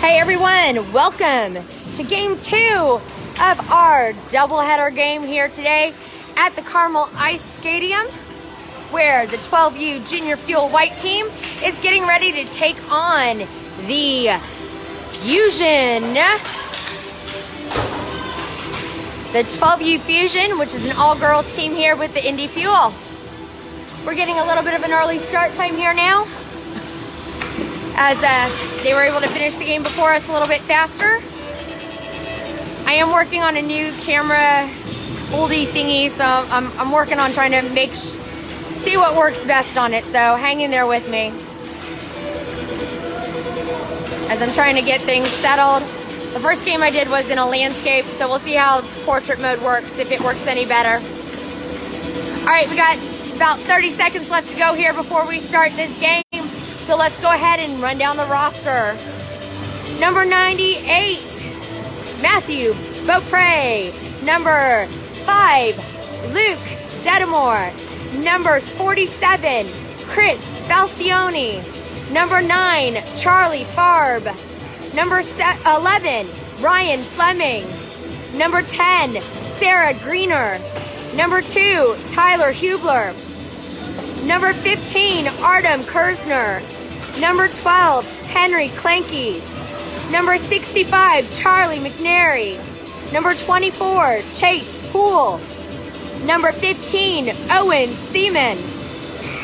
Hey everyone, welcome to game 2 of our doubleheader game here today at the Carmel Ice Stadium, where the 12U Junior Fuel White team is getting ready to take on the Fusion. The 12U Fusion, which is an all-girls team here with the Indy Fuel. We're getting a little bit of an early start time here now, as they were able to finish the game before us a little bit faster. I am working on a new camera oldie thingy, so I'm working on trying to see what works best on it, so hang in there with me as I'm trying to get things settled. The first game I did was in a landscape, so we'll see how portrait mode works, if it works any better. All right, we got about 30 seconds left to go here before we start this game. So let's go ahead and run down the roster. Number 98, Matthew Beaupre. Number 5, Luke Detamore. Number 47, Chris Falcione. Number 9, Charlie Farb. Number 11, Ryan Fleming. Number 10, Sarah Greener. Number 2, Tyler Hublar. Number 15, Artem Kirzner. Number 12, Henry Kleinke. Number 65, Charlie Mcnary. Number 24, Chase Poole. Number 15, Owen Seaman.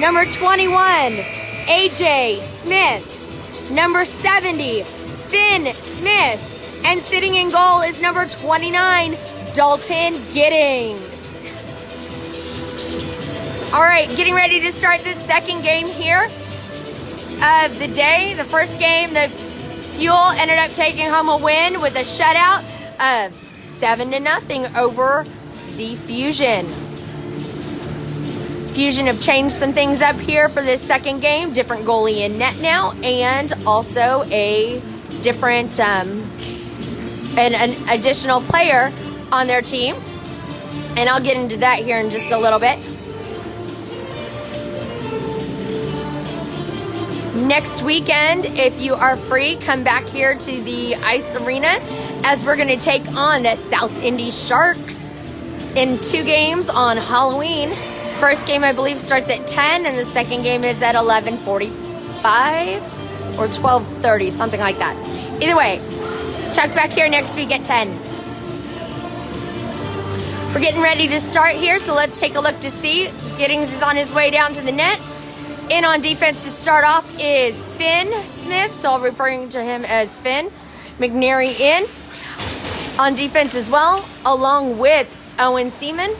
Number 21, AJ Smith. Number 70, Finn Smith. And sitting in goal is number 29, Dalton Giddings. All right, getting ready to start this second game here of the day. The first game, the Fuel ended up taking home a win with a shutout of 7-0 over the Fusion. Fusion have changed some things up here for this second game. Different goalie in net now, and also a different, an additional player on their team. And I'll get into that here in just a little bit. Next weekend, if you are free, come back here to the ice arena as we're going to take on the South Indy Sharks in 2 games on Halloween. First game, I believe, starts at 10, and the second game is at 11:45 or 12:30, something like that. Either way, check back here next week at 10. We're getting ready to start here, so let's take a look to see. Giddings is on his way down to the net. In on defense to start off is Finn Smith, so I'm referring to him as Finn. Mcnary in on defense as well, along with Owen Seaman,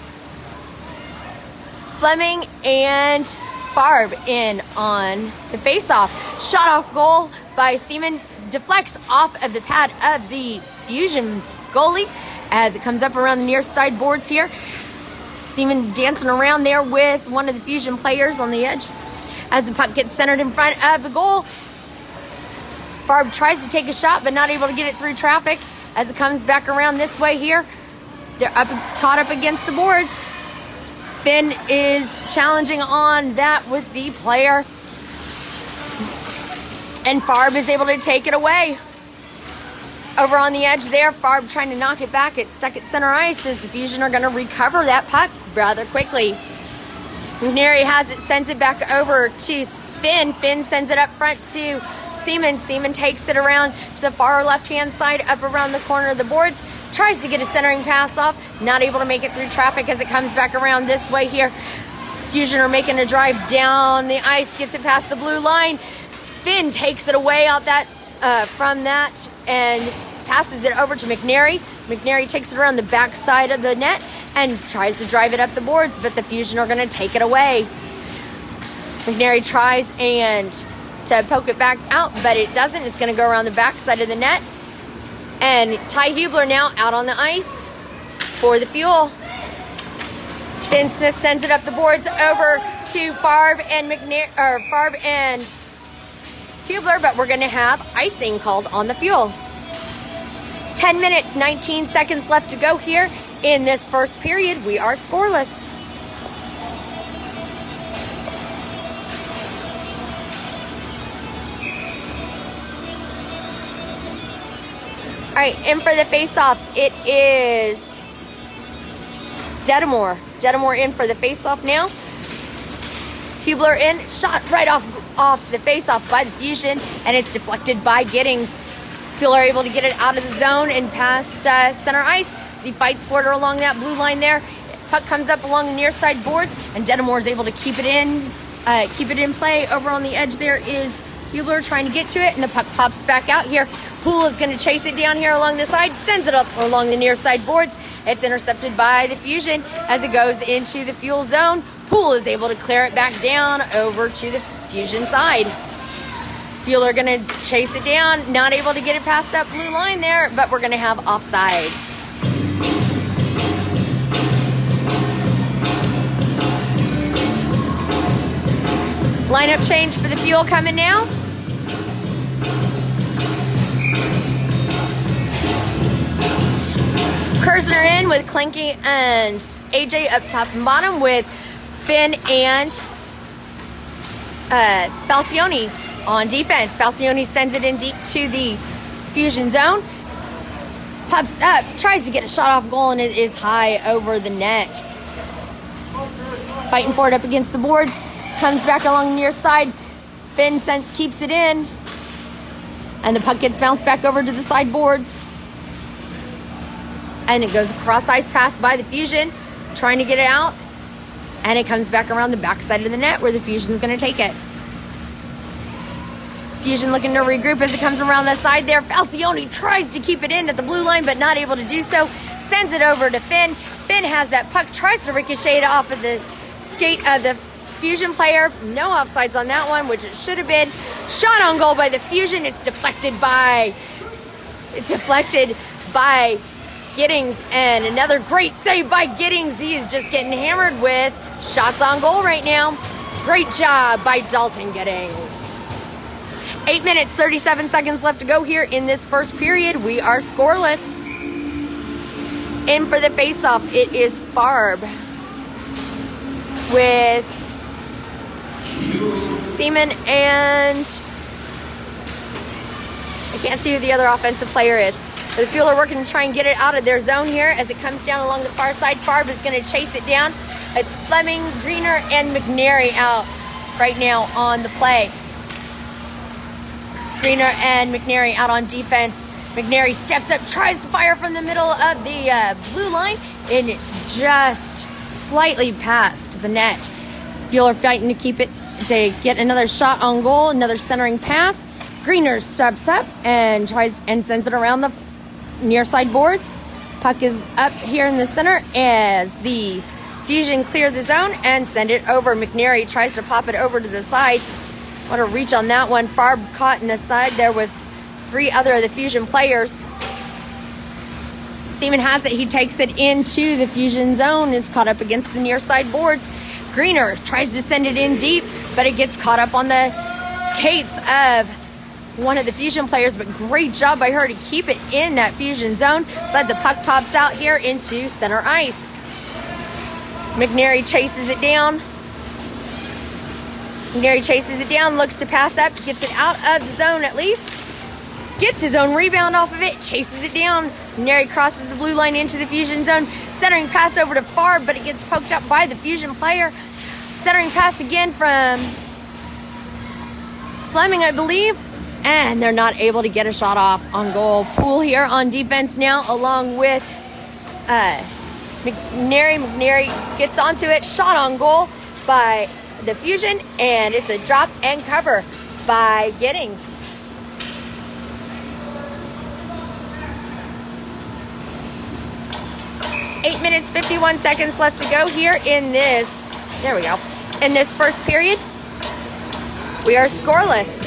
Fleming, and Farb in on the face-off. Shot off goal by Seaman deflects off of the pad of the Fusion goalie as it comes up around the near side boards here. Seaman dancing around there with one of the Fusion players on the edge. As the puck gets centered in front of the goal, Farb tries to take a shot, but not able to get it through traffic. As it comes back around this way here, they're caught up against the boards. Finn is challenging on that with the player, and Farb is able to take it away. Over on the edge there, Farb trying to knock it back. It's stuck at center ice as the Fusion are going to recover that puck rather quickly. Mcnary has it, sends it back over to Finn. Finn sends it up front to Seaman. Seaman takes it around to the far left-hand side, up around the corner of the boards. Tries to get a centering pass off. Not able to make it through traffic as it comes back around this way here. Fusion are making a drive down the ice, gets it past the blue line. Finn takes it away out that from that and passes it over to Mcnary. Mcnary takes it around the back side of the net and tries to drive it up the boards, but the Fusion are going to take it away. Mcnary tries to poke it back out, but it doesn't. It's going to go around the back side of the net. And Ty Hublar now out on the ice for the Fuel. Finn Smith sends it up the boards over to Farb and Hublar, but we're going to have icing called on the Fuel. 10 minutes, 19 seconds left to go here in this first period. We are scoreless. right, in for the face-off, it is Detamore. Detamore in for the face-off now. Hublar in, shot right off the face-off by the Fusion, and it's deflected by Giddings. Fuller able to get it out of the zone and past center ice as he fights for it along that blue line there. Puck comes up along the near side boards, and Detamore is able to keep it in play. Over on the edge there is Hublar trying to get to it, and the puck pops back out here. Poole is going to chase it down here along the side, sends it up along the near side boards. It's intercepted by the Fusion as it goes into the fuel zone. Poole is able to clear it back down over to the Fusion side. Fueler going to chase it down, not able to get it past that blue line there, but we're going to have offsides. Lineup change for the Fuel coming now. Kirzner in with Kleinke and AJ up top and bottom with Finn and Falcione on defense. Falcione sends it in deep to the Fusion zone. Pops up, tries to get a shot off goal, and it is high over the net. Fighting for it up against the boards. Comes back along the near side. Finn keeps it in. And the puck gets bounced back over to the side boards. And it goes across ice pass by the Fusion, trying to get it out. And it comes back around the backside of the net where the Fusion's going to take it. Fusion looking to regroup as it comes around the side there. Falcione tries to keep it in at the blue line, but not able to do so. Sends it over to Finn. Finn has that puck, tries to ricochet it off of the skate of the Fusion player. No offsides on that one, which it should have been. Shot on goal by the Fusion. It's deflected by Giddings, and another great save by Giddings. He is just getting hammered with shots on goal right now. Great job by Dalton Giddings. 8 minutes, 37 seconds left to go here in this first period. We are scoreless. In for the faceoff, it is Farb with Seaman and I can't see who the other offensive player is. The Fuel are working to try and get it out of their zone here as it comes down along the far side. Farb is going to chase it down. It's Fleming, Greener, and McNary out right now on the play. Greener and McNary out on defense. McNary steps up, tries to fire from the middle of the blue line, and it's just slightly past the net. Fuel are fighting to keep it, to get another shot on goal, another centering pass. Greener steps up and tries and sends it around the near side boards. Puck is up here in the center as the Fusion clear the zone and send it over. McNary tries to pop it over to the side. What a reach on that one. Farb caught in the side there with 3 other of the Fusion players. Seaman has it. He takes it into the Fusion zone, is caught up against the near side boards. Greener tries to send it in deep, but it gets caught up on the skates of one of the Fusion players, but great job by her to keep it in that Fusion zone. But the puck pops out here into center ice. McNary chases it down. McNary chases it down, looks to pass up, gets it out of the zone at least. Gets his own rebound off of it, chases it down. McNary crosses the blue line into the Fusion zone. Centering pass over to Farb, but it gets poked up by the Fusion player. Centering pass again from Fleming, I believe. And they're not able to get a shot off on goal. Poole here on defense now, along with McNary. McNary gets onto it. Shot on goal by the Fusion, and it's a drop and cover by Giddings. Eight minutes, 51 seconds left to go here in this, there we go, in this first period. We are scoreless.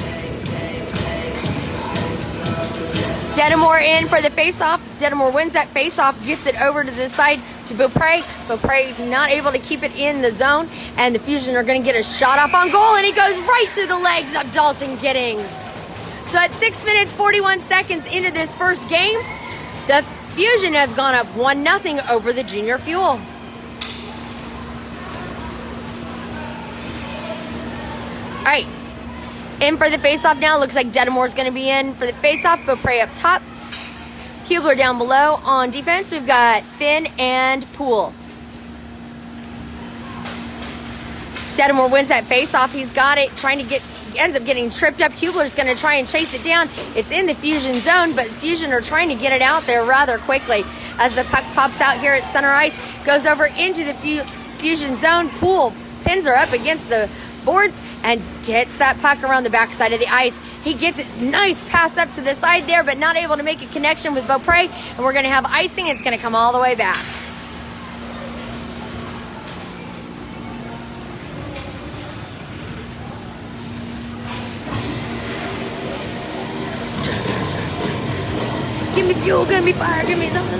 Detamore in for the face-off. Detamore wins that face-off, gets it over to the side to Beaupre. Beaupre not able to keep it in the zone, and the Fusion are going to get a shot off on goal, and it goes right through the legs of Dalton Giddings. So at 6 minutes, 41 seconds into this first game, the Fusion have gone up 1-0 over the Junior Fuel. All right. In for the face-off now. Looks like Detamore's going to be in for the face-off. Beaupre up top. Hublar down below. On defense, we've got Finn and Poole. Detamore wins that face-off. He's got it, he ends up getting tripped up. Hublar's going to try and chase it down. It's in the Fusion zone, but Fusion are trying to get it out there rather quickly. As the puck pops out here at center ice, goes over into the Fusion zone. Poole pins her up against the boards and gets that puck around the backside of the ice. He gets it, nice pass up to the side there, but not able to make a connection with Beaupre, and we're going to have icing. It's going to come all the way back. Give me fuel, give me fire, give me something.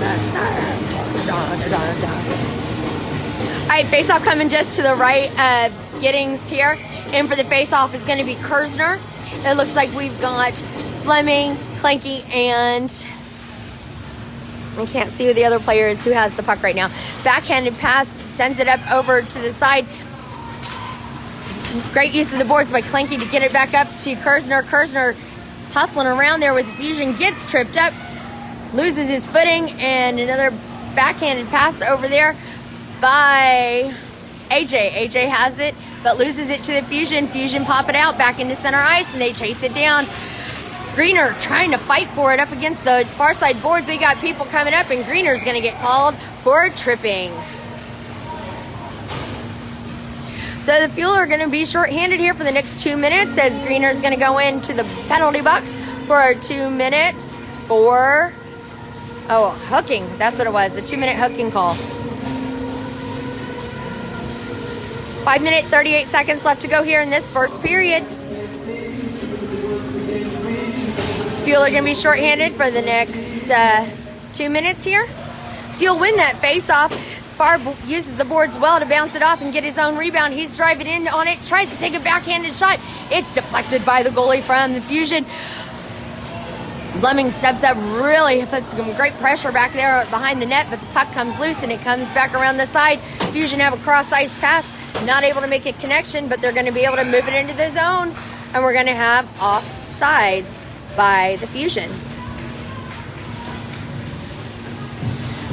All right, face-off coming just to the right of Giddings here. In for the face-off is going to be Kirzner. It looks like we've got Fleming, Kleinke, and I can't see who the other player is who has the puck right now. Backhanded pass, sends it up over to the side. Great use of the boards by Kleinke to get it back up to Kirzner. Kirzner tussling around there with the Fusion, gets tripped up, loses his footing, and another backhanded pass over there by AJ. AJ has it, but loses it to the Fusion. Fusion pop it out back into center ice, and they chase it down. Greener trying to fight for it up against the far side boards. We got people coming up, and Greener's going to get called for tripping. So the Fuel are going to be shorthanded here for the next 2 minutes, as Greener's going to go into the penalty box for 2 minutes for, hooking. That's what it was, a 2-minute hooking call. 5 minutes, 38 seconds left to go here in this first period. Fuel are going to be shorthanded for the next 2 minutes here. Fuel win that face-off. Farb uses the boards well to bounce it off and get his own rebound. He's driving in on it, tries to take a backhanded shot. It's deflected by the goalie from the Fusion. Fleming steps up, really puts some great pressure back there behind the net, but the puck comes loose and it comes back around the side. Fusion have a cross-ice pass, not able to make a connection, but they're going to be able to move it into the zone, and we're going to have offsides by the Fusion.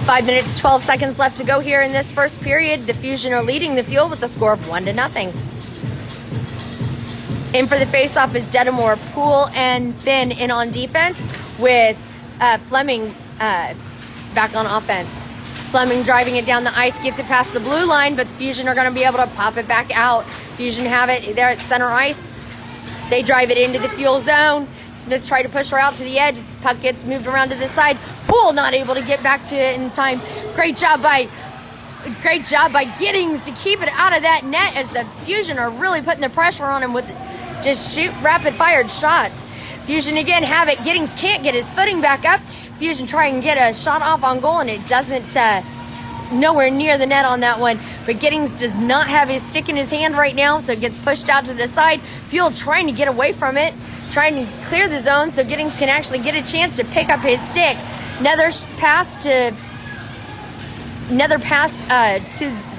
5 minutes, 12 seconds left to go here in this first period. The Fusion are leading the Fuel with a score of 1-0. In for the face-off is Detamore, Poole, and Finn in on defense, with Fleming back on offense. Fleming driving it down the ice, gets it past the blue line, but the Fusion are going to be able to pop it back out. Fusion have it there at center ice. They drive it into the Fuel zone. Smith tried to push her out to the edge. The puck gets moved around to the side. Poole not able to get back to it in time. Great job by Giddings to keep it out of that net, as the Fusion are really putting the pressure on him with just rapid-fired shots. Fusion again have it. Giddings can't get his footing back up. Fusion try and get a shot off on goal, and it doesn't, nowhere near the net on that one. But Giddings does not have his stick in his hand right now, so it gets pushed out to the side. Fuel trying to get away from it, trying to clear the zone so Giddings can actually get a chance to pick up his stick. Another pass to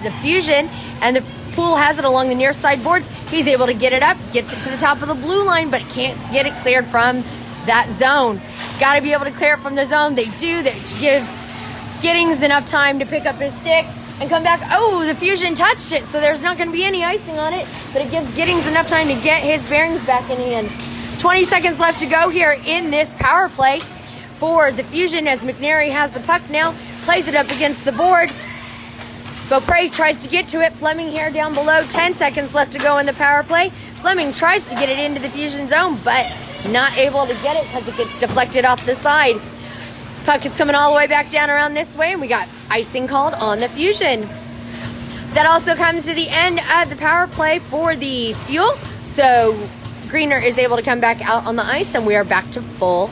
the Fusion, and the Poole has it along the near side boards. He's able to get it up, gets it to the top of the blue line, but can't get it cleared from that zone. Got to be able to clear it from the zone. They do. That gives Giddings enough time to pick up his stick and come back. Oh, the Fusion touched it, so there's not going to be any icing on it, but it gives Giddings enough time to get his bearings back in hand. 20 seconds left to go here in this power play for the Fusion, as McNary has the puck now, plays it up against the board. Beaupre tries to get to it. Fleming here down below. 10 seconds left to go in the power play. Fleming tries to get it into the Fusion zone, but not able to get it because it gets deflected off the side. Puck is coming all the way back down around this way, and we got icing called on the Fusion. That also comes to the end of the power play for the Fuel. So Greener is able to come back out on the ice, and we are back to full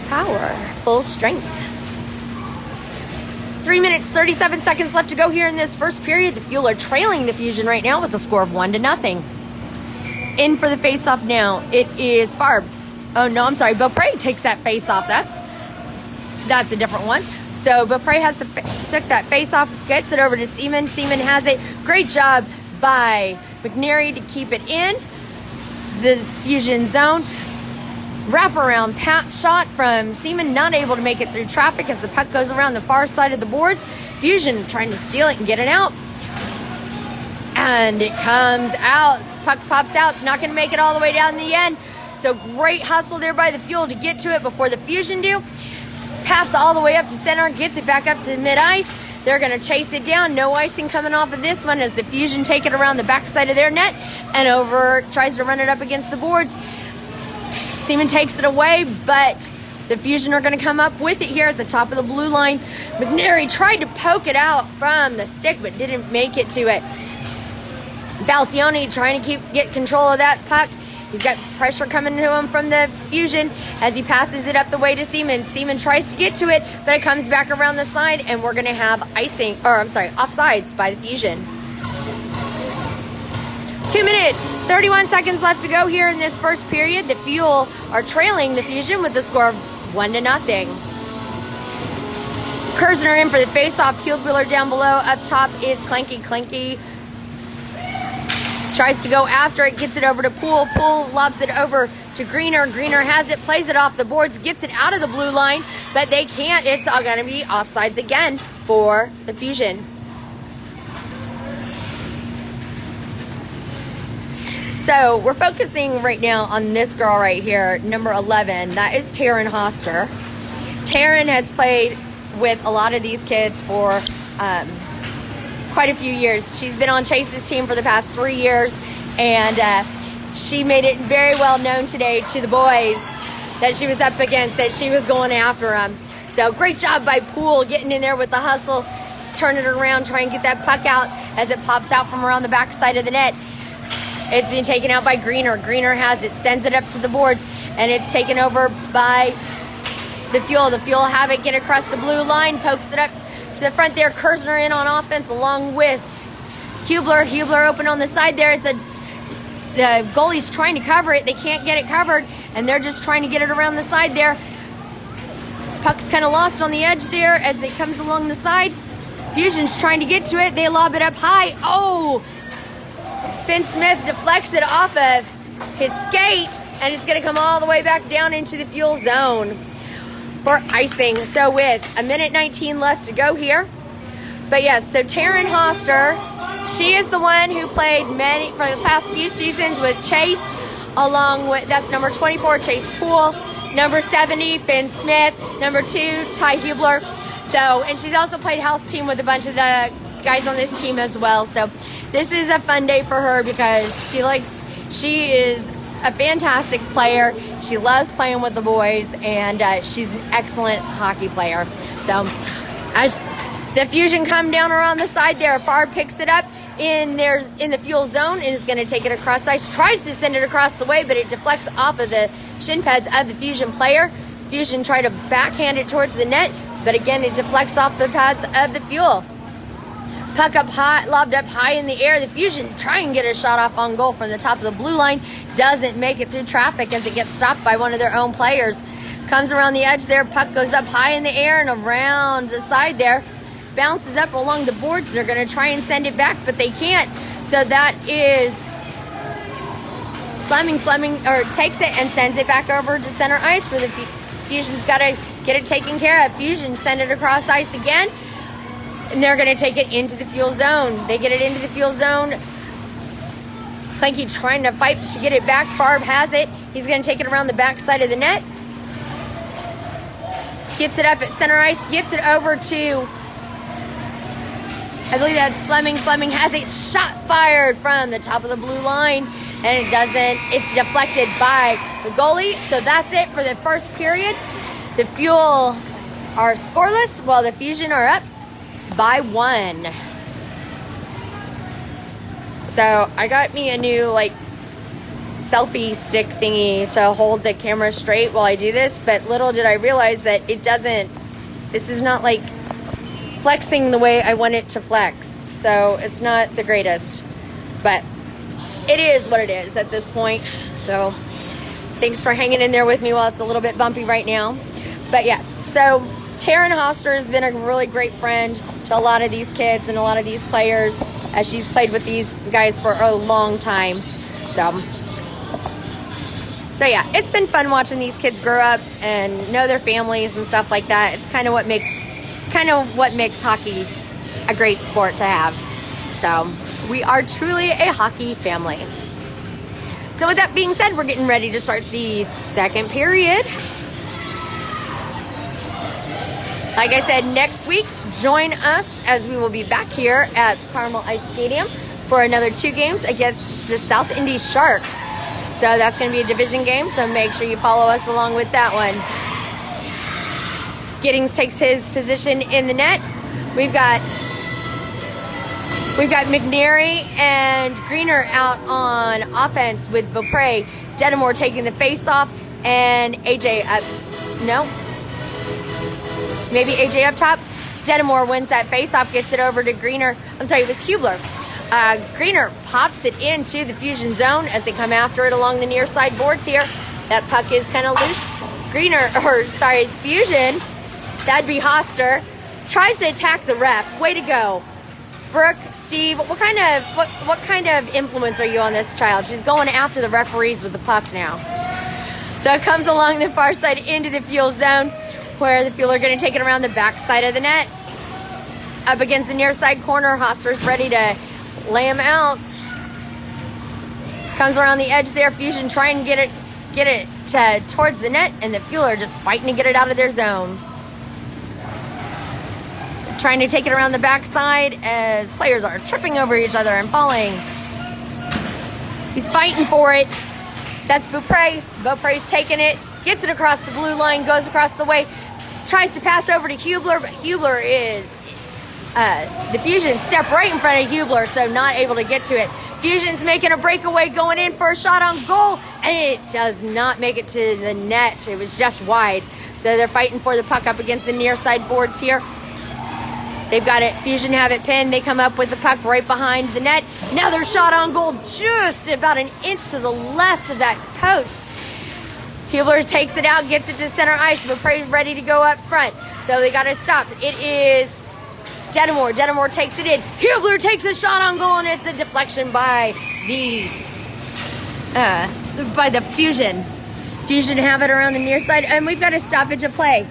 power, full strength. 3 minutes, 37 seconds left to go here in this first period. The Fuel are trailing the Fusion right now with a score of 1-0. In for the face-off now, it is Farb. Oh, no, I'm sorry. Beaupre takes that face-off. That's a different one. So Beaupre took that face-off, gets it over to Seaman. Seaman has it. Great job by McNary to keep it in the Fusion zone. Wraparound shot from Seaman, not able to make it through traffic as the puck goes around the far side of the boards. Fusion trying to steal it and get it out. And it comes out. Puck pops out. It's not going to make it all the way down the end. So great hustle there by the Fuel to get to it before the Fusion do. Pass all the way up to center. Gets it back up to mid-ice. They're going to chase it down. No icing coming off of this one as the Fusion take it around the backside of their net and over. Tries to run it up against the boards. Seaman takes it away, but the Fusion are going to come up with it here at the top of the blue line. McNary tried to poke it out from the stick, but didn't make it to it. Falcione trying to get control of that puck. He's got pressure coming to him from the Fusion as he passes it up the way to Seaman. Seaman tries to get to it, but it comes back around the side, and we're going to have offsides by the Fusion. 2 minutes, 31 seconds left to go here in this first period. The Fuel are trailing the Fusion with the score of 1-0. Kirzner in for the face-off. Hublar down below. Up top is Kleinke. Kleinke tries to go after it, gets it over to Poole. Poole lobs it over to Greener. Greener has it, plays it off the boards, gets it out of the blue line, but they can't. It's all going to be offsides again for the Fusion. So we're focusing right now on this girl right here, number 11. That is Taryn Hoster. Taryn has played with a lot of these kids for quite a few years. She's been on Chase's team for the past 3 years, and she made it very well known today to the boys that she was up against, that she was going after them. So great job by Poole getting in there with the hustle, turn it around, try and get that puck out as it pops out from around the back side of the net. It's being taken out by Greener. Greener has it, sends it up to the boards, and it's taken over by the Fuel. The Fuel have it get across the blue line, pokes it up to the front there. Kirzner in on offense along with Hublar. Hublar open on the side there. The goalie's trying to cover it. They can't get it covered, and they're just trying to get it around the side there. Puck's kind of lost on the edge there as it comes along the side. Fusion's trying to get to it. They lob it up high. Oh! Finn Smith deflects it off of his skate, and it's going to come all the way back down into the Fuel zone for icing. So with 1:19 left to go here. But yes, so Taryn Hoster, she is the one who played many for the past few seasons with Chase, along with, that's number 24, Chase Poole, number 70, Finn Smith, number 2, Ty Hublar. So, and she's also played house team with a bunch of the guys on this team as well. So this is a fun day for her because she is a fantastic player. She loves playing with the boys, and she's an excellent hockey player. So as the Fusion come down around the side there, Farb picks it up in the Fuel zone and is going to take it across ice. Tries to send it across the way, but it deflects off of the shin pads of the Fusion player. Fusion try to backhand it towards the net, but again, it deflects off the pads of the Fuel. Puck up high, lobbed up high in the air. The Fusion try and get a shot off on goal from the top of the blue line. Doesn't make it through traffic as it gets stopped by one of their own players. Comes around the edge there. Puck goes up high in the air and around the side there. Bounces up along the boards. They're going to try and send it back, but they can't. So that is Fleming takes it and sends it back over to center ice for the Fusion's got to get it taken care of. Fusion send it across ice again. And they're going to take it into the Fuel zone. They get it into the Fuel zone. Kleinke trying to fight to get it back. Farb has it. He's going to take it around the back side of the net. Gets it up at center ice. Gets it over to, I believe that's Fleming. Fleming has a shot fired from the top of the blue line. And it doesn't. It's deflected by the goalie. So that's it for the first period. The Fuel are scoreless while the Fusion are up by 1. So I got me a new selfie stick thingy to hold the camera straight while I do this, but little did I realize that this is not flexing the way I want it to flex. So it's not the greatest, but it is what it is at this point. So thanks for hanging in there with me while it's a little bit bumpy right now. But yes, so Taryn Hoster has been a really great friend to a lot of these kids and a lot of these players, as she's played with these guys for a long time. So So yeah, it's been fun watching these kids grow up and know their families and stuff like that. It's kind of what makes hockey a great sport to have. So we are truly a hockey family. So with that being said, we're getting ready to start the second period. Like I said, next week, join us as we will be back here at Carmel Ice Stadium for another 2 games against the South Indy Sharks. So that's going to be a division game, so make sure you follow us along with that one. Giddings takes his position in the net. We've got McNary and Greener out on offense with Beaupre. Detamore taking the face-off, and AJ up. No. Maybe AJ up top. Detamore wins that face-off, gets it over to Greener. I'm sorry, it was Hublar. Greener pops it into the Fusion zone as they come after it along the near side boards here. That puck is kind of loose. Fusion, that'd be Hoster, tries to attack the ref. Way to go. Brooke, Steve, what kind of influence are you on this child? She's going after the referees with the puck now. So it comes along the far side into the Fuel zone, where the Fuel are going to take it around the back side of the net. Up against the near side corner, Hoster's ready to lay him out. Comes around the edge there. Fusion trying to get it towards the net, and the Fuel are just fighting to get it out of their zone. Trying to take it around the backside as players are tripping over each other and falling. He's fighting for it. That's Beaupre. Beaupre's taking it, gets it across the blue line, goes across the way, tries to pass over to Hublar, but Hublar is the Fusion step right in front of Hublar, so not able to get to it. Fusion's making a breakaway, going in for a shot on goal, and it does not make it to the net. It was just wide. So they're fighting for the puck up against the near side boards here. They've got it. Fusion have it pinned. They come up with the puck right behind the net. Now their shot on goal just about an inch to the left of that post. Hubler takes it out, gets it to center ice. Beaupre's ready to go up front. So they got to stop. It is Detamore. Detamore takes it in. Hubler takes a shot on goal, and it's a deflection by the Fusion. Fusion have it around the near side, and we've got a stoppage of play.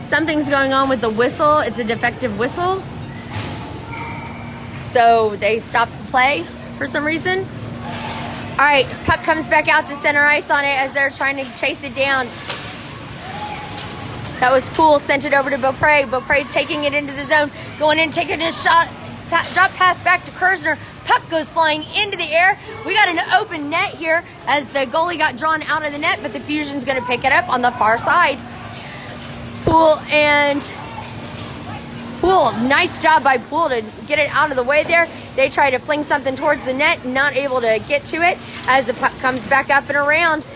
Something's going on with the whistle. It's a defective whistle. So they stopped the play for some reason. All right, puck comes back out to center ice on it as they're trying to chase it down. That was Poole, sent it over to Beaupre. Beaupre taking it into the zone, going in, taking a shot, drop pass back to Kirzner. Puck goes flying into the air. We got an open net here as the goalie got drawn out of the net, but the Fusion's gonna pick it up on the far side. Poole, nice job by Poole to get it out of the way there. They try to fling something towards the net, not able to get to it as the puck comes back up and around.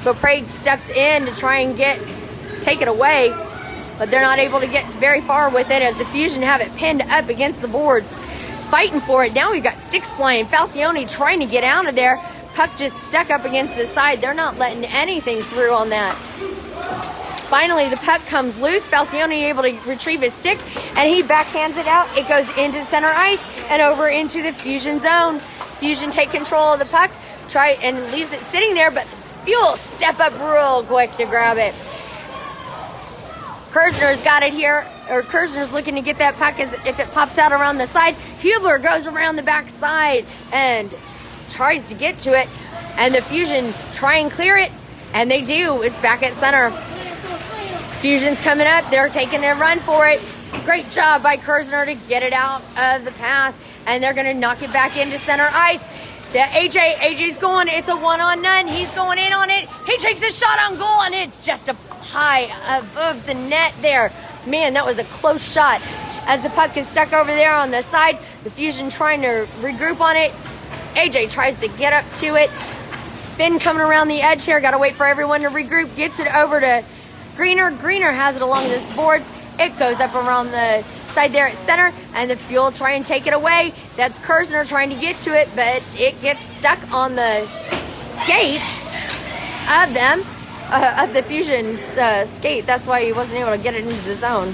Beaupre steps in to try and take it away, but they're not able to get very far with it as the Fusion have it pinned up against the boards. Fighting for it. Now we've got sticks flying. Falcione trying to get out of there. Puck just stuck up against the side. They're not letting anything through on that. Finally, the puck comes loose. Falcione able to retrieve his stick, and he backhands it out. It goes into center ice and over into the Fusion zone. Fusion take control of the puck, and leaves it sitting there, but Fuel step up real quick to grab it. Kirzner's got it here, or Kirzner's looking to get that puck as if it pops out around the side. Hubler goes around the back side and tries to get to it, and the Fusion try and clear it, and they do. It's back at center. Fusion's coming up. They're taking a run for it. Great job by Kirzner to get it out of the path, and they're going to knock it back into center ice. AJ's going. It's a 1-on-none. He's going in on it. He takes a shot on goal, and it's just a high above the net there. Man, that was a close shot. As the puck is stuck over there on the side, the Fusion trying to regroup on it. AJ tries to get up to it. Finn coming around the edge here. Got to wait for everyone to regroup. Gets it over to Greener. Greener has it along this boards. It goes up around the side there at center, and the Fuel try and take it away. That's Kirzner trying to get to it, but it gets stuck on the skate of them, of the Fusion's skate. That's why he wasn't able to get it into the zone.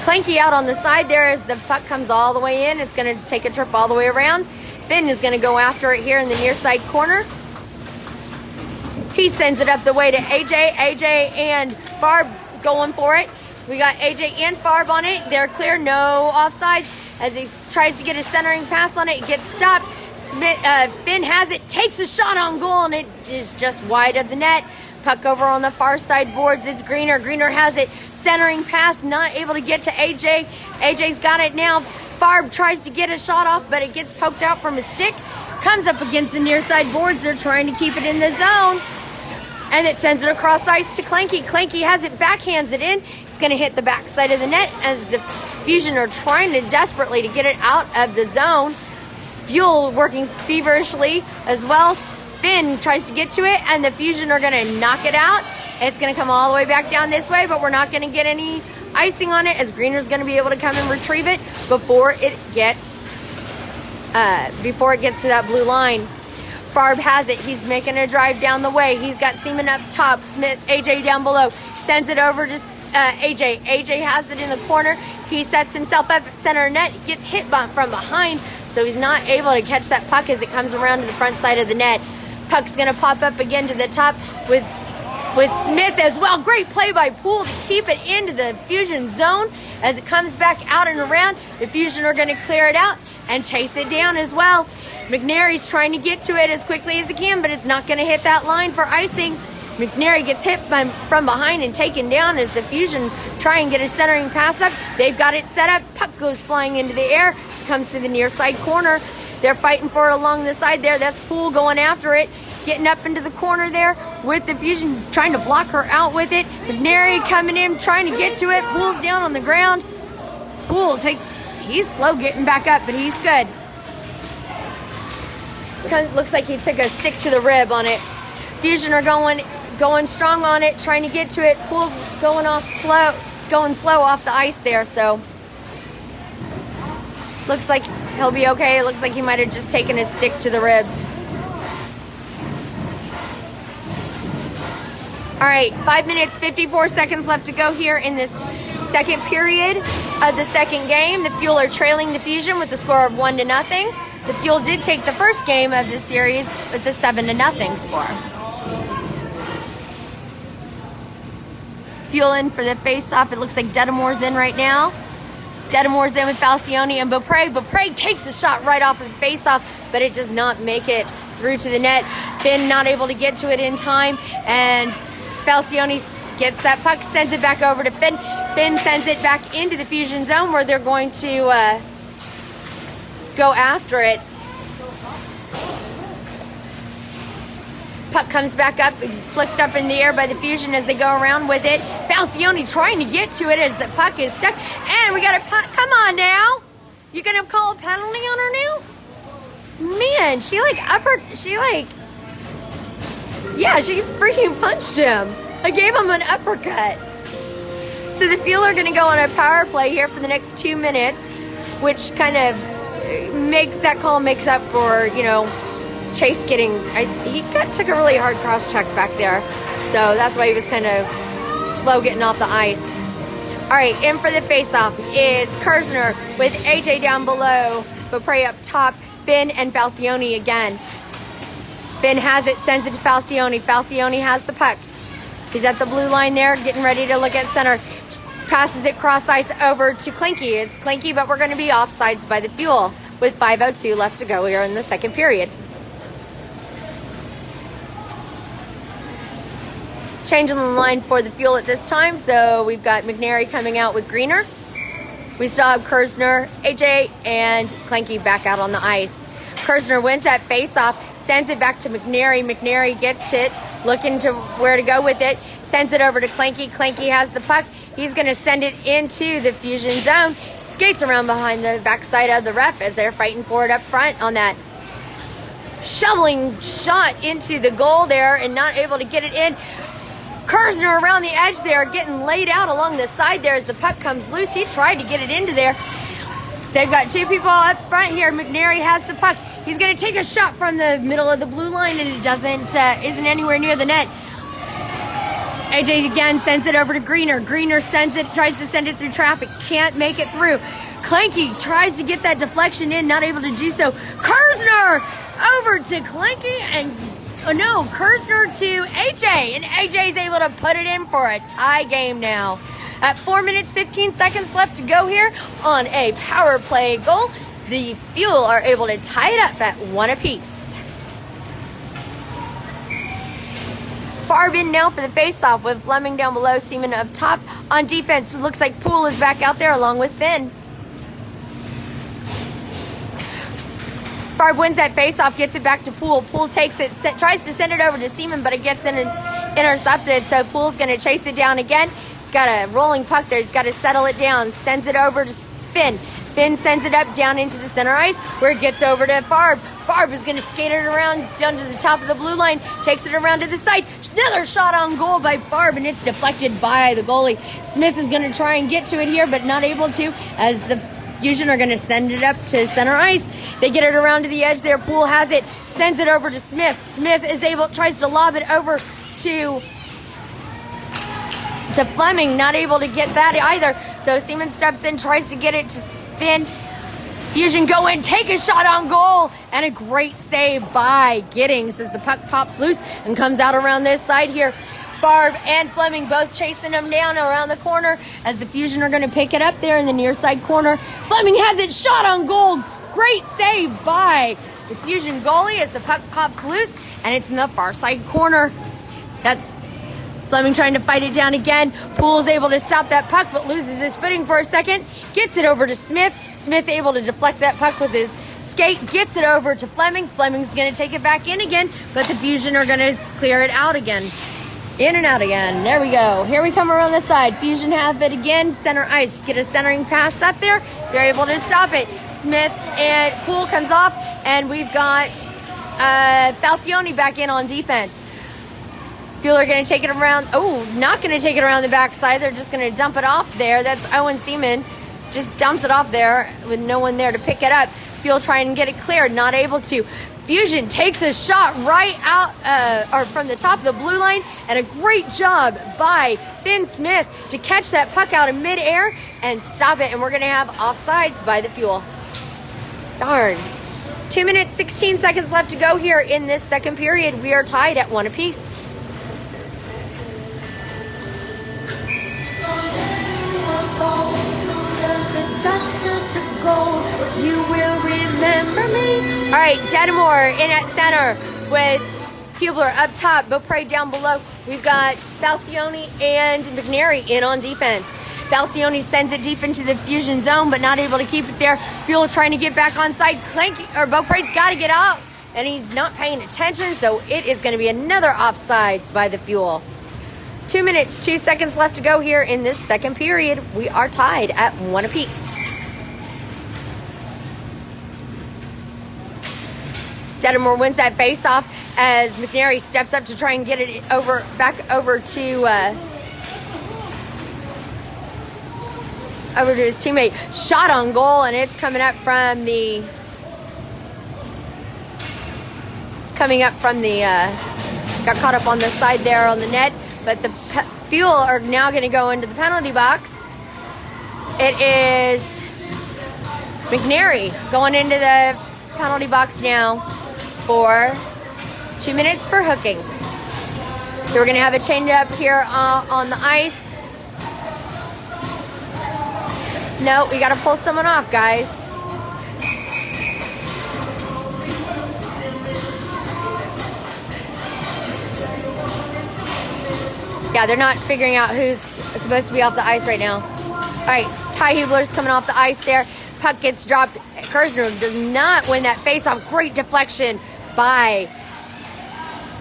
Kleinke out on the side there as the puck comes all the way in. It's going to take a trip all the way around. Finn is going to go after it here in the near side corner. He sends it up the way to AJ. AJ and Farb going for it. We got AJ and Farb on it. They're clear, no offsides. As he tries to get a centering pass on it, it gets stopped. Finn has it, takes a shot on goal, and it is just wide of the net. Puck over on the far side boards. It's Greener. Greener has it. Centering pass, not able to get to AJ. AJ's got it now. Farb tries to get a shot off, but it gets poked out from his stick. Comes up against the near side boards. They're trying to keep it in the zone. And it sends it across ice to Kleinke. Kleinke has it, backhands it in. It's going to hit the backside of the net as the Fusion are trying to desperately to get it out of the zone. Fuel working feverishly as well. Finn tries to get to it, and the Fusion are going to knock it out. It's going to come all the way back down this way, but we're not going to get any icing on it as Greener's going to be able to come and retrieve it before it gets to that blue line. Farb has it. He's making a drive down the way. He's got Seaman up top. Smith, AJ down below. Sends it over to AJ. AJ has it in the corner. He sets himself up at center net. Gets hit from behind, so he's not able to catch that puck as it comes around to the front side of the net. Puck's going to pop up again to the top with Smith as well. Great play by Poole to keep it into the Fusion zone. As it comes back out and around, the Fusion are going to clear it out and chase it down as well. McNary's trying to get to it as quickly as he can, but it's not going to hit that line for icing. McNary gets hit from behind and taken down as the Fusion try and get a centering pass up. They've got it set up. Puck goes flying into the air. It comes to the near side corner. They're fighting for it along the side there. That's Poole going after it. Getting up into the corner there with the Fusion trying to block her out with it. McNary coming in, trying to get to it. Poole's down on the ground. Poole he's slow getting back up, but he's good. Looks like he took a stick to the rib on it. Fusion are going strong on it, trying to get to it. Poole's going slow off the ice there, so looks like he'll be okay. It looks like he might have just taken a stick to the ribs. All right, 5 minutes, 54 seconds left to go here in this second period of the second game. The Fuel are trailing the Fusion with the score of 1-0. The Fuel did take the first game of the series with the 7-0 score. Fuel in for the face-off. It looks like Detamore's in right now. Detamore's in with Falcione and Beaupre. Beaupre takes a shot right off of the face-off, but it does not make it through to the net. Finn not able to get to it in time, and Falcione gets that puck, sends it back over to Finn. Finn sends it back into the Fusion zone where they're going to go after it. Puck comes back up, it's flicked up in the air by the Fusion as they go around with it. Falcione trying to get to it as the puck is stuck. And we got a puck. Come on now. You gonna call a penalty on her now? Man, she freaking punched him. I gave him an uppercut. So the Fuel are gonna go on a power play here for the next 2 minutes, which kind of makes up for, Chase getting, took a really hard cross check back there. So that's why he was kind of slow getting off the ice. All right, in for the face-off is Kirzner with AJ down below, Beaupre up top, Finn and Falcione again. Finn has it, sends it to Falcione. Falcione has the puck. He's at the blue line there, getting ready to look at center. Passes it cross ice over to Kleinke. It's Kleinke, but we're going to be offsides by the Fuel with 5:02 left to go here in the second period. Changing the line for the Fuel at this time, so we've got McNary coming out with Greener. We still have Kirzner, AJ, and Kleinke back out on the ice. Kirzner wins that face-off, sends it back to McNary. McNary gets it, looking to where to go with it, sends it over to Kleinke. Kleinke has the puck. He's going to send it into the Fusion zone, skates around behind the backside of the ref as they're fighting for it up front on that shoveling shot into the goal there and not able to get it in. Kirzner around the edge there, getting laid out along the side there as the puck comes loose. He tried to get it into there. They've got two people up front here. McNary has the puck. He's going to take a shot from the middle of the blue line, and it isn't anywhere near the net. AJ again sends it over to Greener. Greener sends it, tries to send it through traffic. Can't make it through. Kleinke tries to get that deflection in, not able to do so. Kirzner over to Kleinke and Kirzner to AJ. And AJ's able to put it in for a tie game now. At 4 minutes, 15 seconds left to go here on a power play goal. The Fuel are able to tie it up at 1 apiece. Farb in now for the face-off with Fleming down below, Seaman up top. On defense, it looks like Poole is back out there along with Finn. Farb wins that face-off, gets it back to Poole. Poole takes it, tries to send it over to Seaman, but it gets intercepted, so Poole's going to chase it down again. He's got a rolling puck there. He's got to settle it down, sends it over to Finn. Finn sends it up down into the center ice where it gets over to Farb. Farb is going to skate it around down to the top of the blue line, takes it around to the side. Another shot on goal by Farb, and it's deflected by the goalie. Smith is going to try and get to it here, but not able to, as the Fusion are going to send it up to center ice. They get it around to the edge there. Poole has it, sends it over to Smith. Smith is tries to lob it over to Fleming, not able to get that either. So Seaman steps in, tries to get it to Finn. Fusion go in, take a shot on goal, and a great save by Giddings as the puck pops loose and comes out around this side here. Farb and Fleming both chasing them down around the corner as the Fusion are going to pick it up there in the near side corner. Fleming has it, shot on goal. Great save by the Fusion goalie as the puck pops loose, and it's in the far side corner. That's Fleming trying to fight it down again. Poole's able to stop that puck, but loses his footing for a second. Gets it over to Smith. Smith able to deflect that puck with his skate. Gets it over to Fleming. Fleming's going to take it back in again, but the Fusion are going to clear it out again. In and out again. There we go. Here we come around the side. Fusion have it again. Center ice. Get a centering pass up there. They're able to stop it. Smith and Poole comes off, and we've got Falcione back in on defense. Fuel are going to take it around. Oh, not going to take it around the backside. They're just going to dump it off there. That's Owen Seaman. Just dumps it off there with no one there to pick it up. Fuel trying to get it cleared. Not able to. Fusion takes a shot right out or from the top of the blue line. And a great job by Finn Smith to catch that puck out in midair and stop it. And we're going to have offsides by the Fuel. Darn. 2 minutes, 16 seconds left to go here in this second period. We are tied at 1 apiece. You will remember me. All right, Detamore in at center with Hublar up top, Beaupre down below. We've got Falcione and McNary in on defense. Falcione sends it deep into the Fusion zone, but not able to keep it there. Fuel trying to get back on side. Beaupre's got to get out, and he's not paying attention, so it is going to be another offsides by the Fuel. 2 minutes, 2 seconds left to go here in this second period. We are tied at 1 apiece. Detamore wins that face-off as McNary steps up to try and get it back over to his teammate. Shot on goal, and it's coming up from the. Got caught up on the side there on the net, but the Fuel are now going to go into the penalty box. It is McNary going into the penalty box now for 2 minutes for hooking. So we're going to have a change up here on the ice. No, we got to pull someone off, guys. Yeah, they're not figuring out who's supposed to be off the ice right now. All right, Ty Hublar's coming off the ice there. Puck gets dropped. Kirzner does not win that face-off. Great deflection by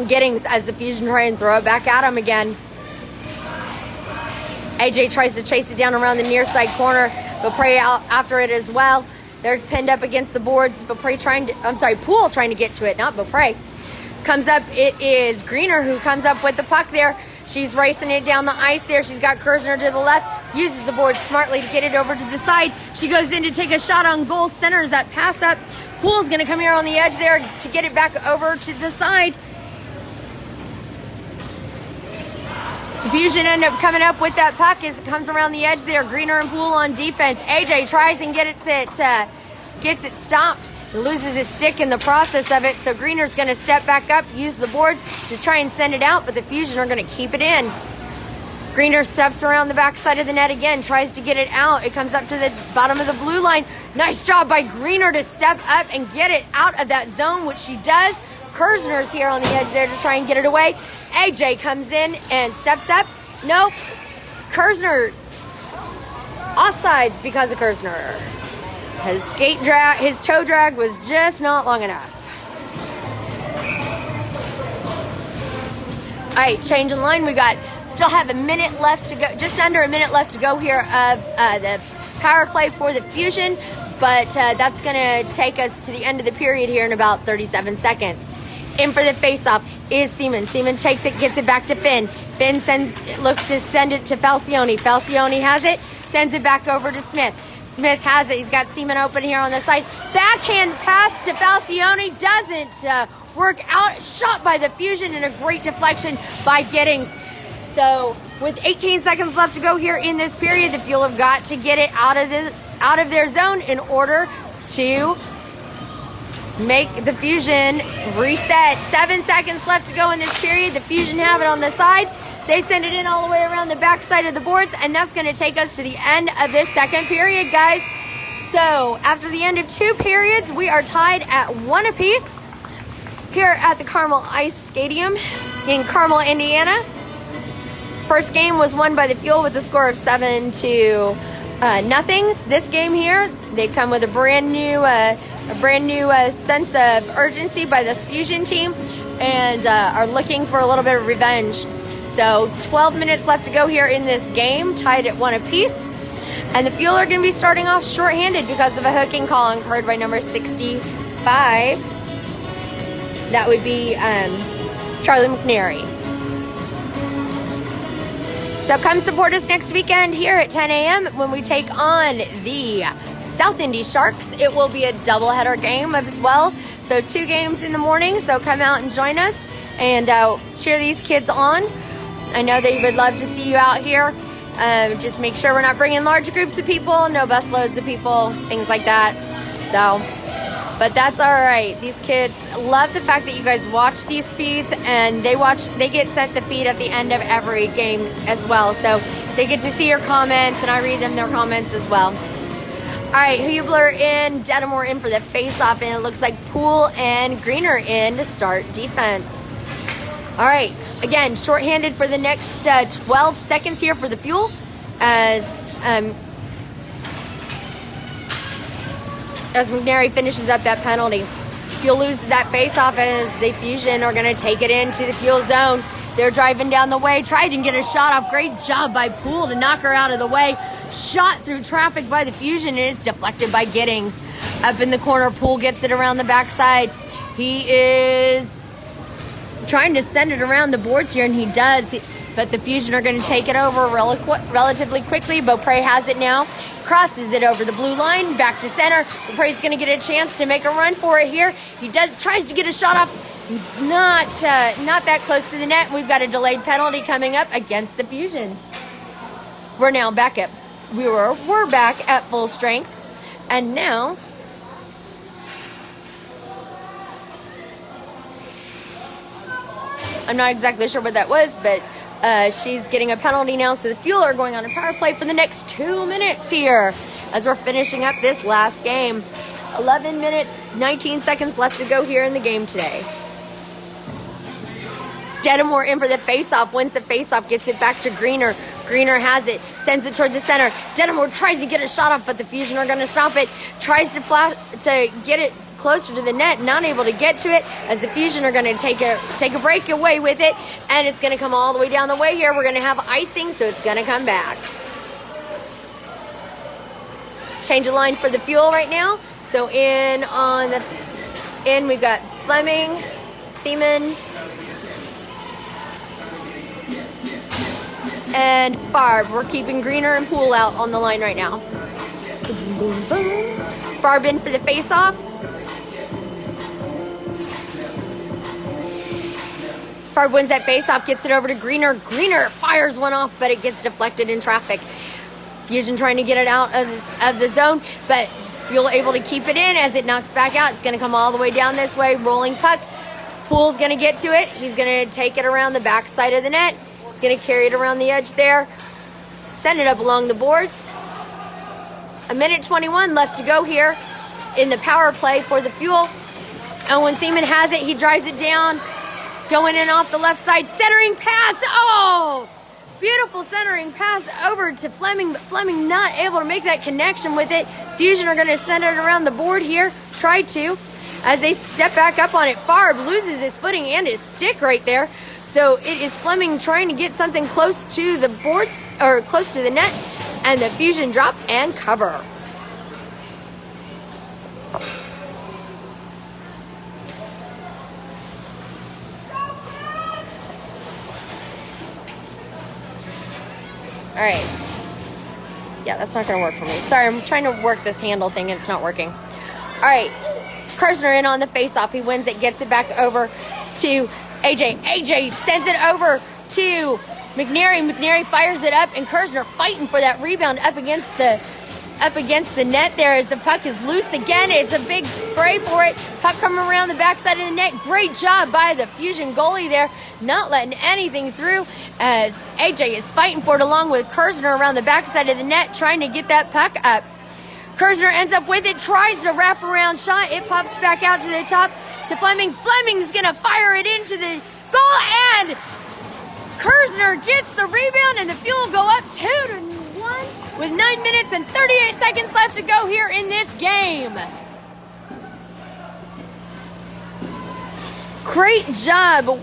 Giddings as the Fusion try and throw it back at him again. AJ tries to chase it down around the near side corner. Beaupre out after it as well. They're pinned up against the boards. Poole trying to get to it, not Beaupre. Comes up, it is Greener who comes up with the puck there. She's racing it down the ice there. She's got Kirzner to the left, uses the board smartly to get it over to the side. She goes in to take a shot on goal, centers that pass up. Poole's going to come here on the edge there to get it back over to the side. The Fusion end up coming up with that puck as it comes around the edge there. Greener and Poole on defense. AJ tries and gets it stopped. He loses his stick in the process of it, so Greener's going to step back up, use the boards to try and send it out, but the Fusion are going to keep it in. Greener steps around the backside of the net again, tries to get it out. It comes up to the bottom of the blue line. Nice job by Greener to step up and get it out of that zone, which she does. Kirzner's here on the edge there to try and get it away. AJ comes in and steps up. Nope. Kirzner offsides because of Kirzner. His toe drag was just not long enough. All right, change in line. We still have a minute left to go, just under a minute left to go here of the power play for the Fusion, but that's going to take us to the end of the period here in about 37 seconds. In for the faceoff is Seaman. Seaman takes it, gets it back to Finn. Finn looks to send it to Falcione. Falcione has it, sends it back over to Smith. Smith has it. He's got Seaman open here on the side. Backhand pass to Falcione doesn't work out. Shot by the Fusion and a great deflection by Giddings. So with 18 seconds left to go here in this period, the Fuel have got to get it out of their zone in order to make the Fusion reset. 7 seconds left to go in this period. The Fusion have it on the side. They send it in all the way around the backside of the boards, and that's going to take us to the end of this second period, guys. So after the end of 2 periods, we are tied at 1 apiece here at the Carmel Ice Stadium in Carmel, Indiana. First game was won by the Fuel with a score of 7-0. This game here, they come with a brand new sense of urgency by this Fusion team and are looking for a little bit of revenge. So 12 minutes left to go here in this game, tied at 1 apiece. And the Fuel are going to be starting off shorthanded because of a hooking call incurred by number 65. That would be Charlie Mcnary. So come support us next weekend here at 10 a.m. when we take on the South Indy Sharks. It will be a doubleheader game as well. So 2 games in the morning. So come out and join us and cheer these kids on. I know they would love to see you out here. Just make sure we're not bringing large groups of people, no bus loads of people, things like that. So, but that's all right. These kids love the fact that you guys watch these feeds, and they get sent the feed at the end of every game as well. So they get to see your comments, and I read them their comments as well. All right, Hublar in, Detamore in for the face-off, and it looks like Poole and Greener in to start defense. All right. Again, shorthanded for the next 12 seconds here for the Fuel as McNary finishes up that penalty. Fuel loses that face-off as the Fusion are going to take it into the Fuel zone. They're driving down the way, tried to get a shot off. Great job by Poole to knock her out of the way. Shot through traffic by the Fusion, and it's deflected by Giddings. Up in the corner, Poole gets it around the backside. He is trying to send it around the boards here, and he does, but the Fusion are going to take it over relatively quickly. Beaupre has it now, crosses it over the blue line, back to center. Beaupre's going to get a chance to make a run for it here. He tries to get a shot off, not that close to the net. We've got a delayed penalty coming up against the Fusion. We're now back at, we're back at full strength, and now I'm not exactly sure what that was, but she's getting a penalty now. So the Fuel are going on a power play for the next 2 minutes here as we're finishing up this last game. 11 minutes, 19 seconds left to go here in the game today. Detamore in for the face-off, wins the face-off, gets it back to Greener. Greener has it, sends it toward the center. Detamore tries to get a shot off, but the Fusion are going to stop it. Tries to get it closer to the net, not able to get to it as the Fusion are going to take a breakaway with it, and it's going to come all the way down the way here. We're going to have icing, so it's going to come back. Change of line for the Fuel right now. So we've got Fleming, Seaman, and Farb. We're keeping Greener and Poole out on the line right now. Farb in for the face-off. Farb wins that face-off, gets it over to Greener. Greener fires one off, but it gets deflected in traffic. Fusion trying to get it out of the zone, but Fuel able to keep it in as it knocks back out. It's going to come all the way down this way. Rolling puck. Poole's going to get to it. He's going to take it around the back side of the net. He's going to carry it around the edge there. Send it up along the boards. 1:21 left to go here in the power play for the Fuel. Owen Seaman has it. He drives it down. Going in off the left side. Centering pass. Oh! Beautiful centering pass over to Fleming, but Fleming not able to make that connection with it. Fusion are going to send it around the board here. Try to. As they step back up on it, Farb loses his footing and his stick right there. So it is Fleming trying to get something close to the boards, or close to the net, and the Fusion drop and cover. All right. Yeah, that's not going to work for me. Sorry, I'm trying to work this handle thing and it's not working. All right. Kirzner in on the face-off. He wins it, gets it back over to AJ. AJ sends it over to McNary. McNary fires it up, and Kirzner fighting for that rebound up against the net there as the puck is loose again. It's a big fray for it. Puck coming around the backside of the net. Great job by the Fusion goalie there, not letting anything through as AJ is fighting for it along with Kirzner around the backside of the net, trying to get that puck up. Kirzner ends up with it, tries to wrap around shot. It pops back out to the top to Fleming. Fleming's going to fire it into the goal, and Kirzner gets the rebound, and the Fuel go up 2-1 with 9 minutes and 38 seconds left to go here in this game. Great job.